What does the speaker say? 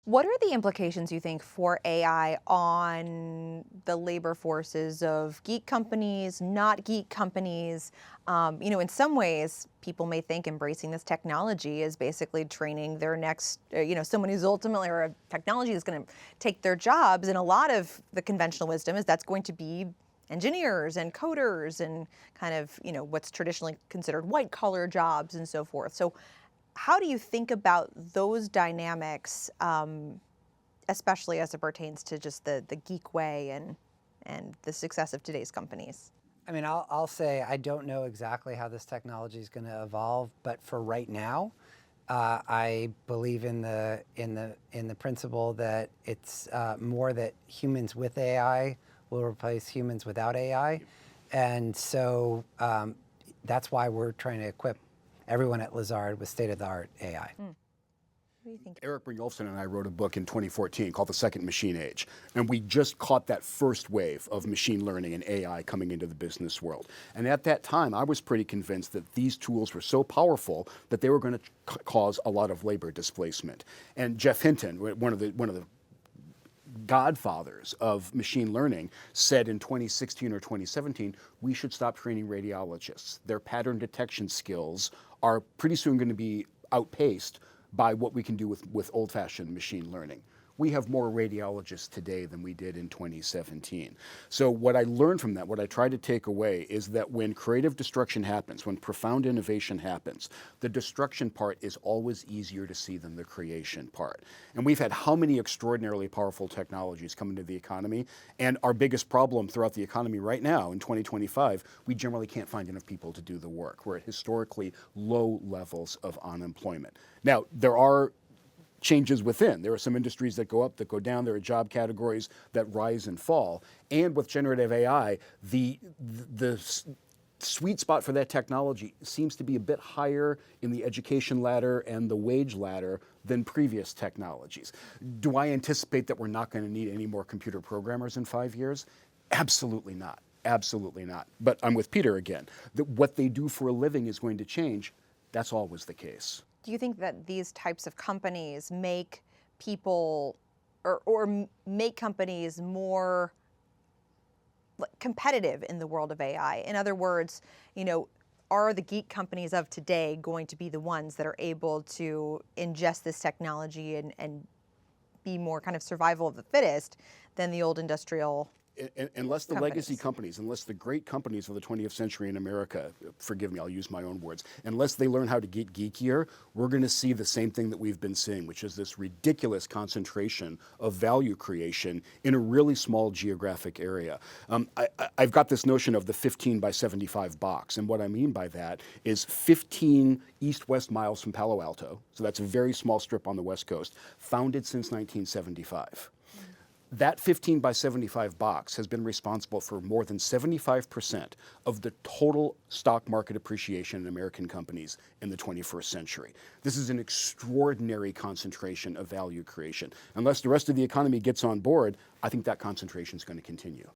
What are the implications, you think, for AI on the labor forces of geek companies, not geek companies? In some ways, people may think embracing this technology is basically training their next, someone who's ultimately, or a technology is going to take their jobs. And a lot of the conventional wisdom is that's going to be engineers and coders and kind of, what's traditionally considered white collar jobs and so forth. So how do you think about those dynamics, especially as it pertains to just the geek way and the success of today's companies? I mean, I'll say I don't know exactly how this technology is going to evolve, but for right now, I believe in the principle that it's more that humans with AI will replace humans without AI, and so that's why we're trying to equip everyone at Lazard with state-of-the-art AI. What do you think? Eric Brynjolfsson and I wrote a book in 2014 called The Second Machine Age, and we just caught that first wave of machine learning and AI coming into the business world. And at that time, I was pretty convinced that these tools were so powerful that they were going to cause a lot of labor displacement. And Jeff Hinton, one of the godfathers of machine learning, said in 2016 or 2017, we should stop training radiologists. Their pattern detection skills are pretty soon going to be outpaced by what we can do with old-fashioned machine learning. We have more radiologists today than we did in 2017. So what I learned from that, what I try to take away, is that when creative destruction happens, when profound innovation happens, the destruction part is always easier to see than the creation part. And we've had how many extraordinarily powerful technologies come into the economy, and our biggest problem throughout the economy right now in 2025, we generally can't find enough people to do the work. We're at historically low levels of unemployment. Now, there are changes within. There are some industries that go up, that go down. There are job categories that rise and fall. And with generative AI, the sweet spot for that technology seems to be a bit higher in the education ladder and the wage ladder than previous technologies. Do I anticipate that we're not going to need any more computer programmers in 5 years? Absolutely not. Absolutely not. But I'm with Peter again. That what they do for a living is going to change. That's always the case. Do you think that these types of companies make people or make companies more competitive in the world of AI? In other words, are the geek companies of today going to be the ones that are able to ingest this technology and be more kind of survival of the fittest than the old industrial unless the legacy companies, unless the great companies of the 20th century in America, forgive me, I'll use my own words, unless they learn how to get geekier, we're going to see the same thing that we've been seeing, which is this ridiculous concentration of value creation in a really small geographic area. I've got this notion of the 15 by 75 box, and what I mean by that is 15 east-west miles from Palo Alto, so that's a very small strip on the West Coast, founded since 1975. That 15 by 75 box has been responsible for more than 75% of the total stock market appreciation in American companies in the 21st century. This is an extraordinary concentration of value creation. Unless the rest of the economy gets on board, I think that concentration is going to continue.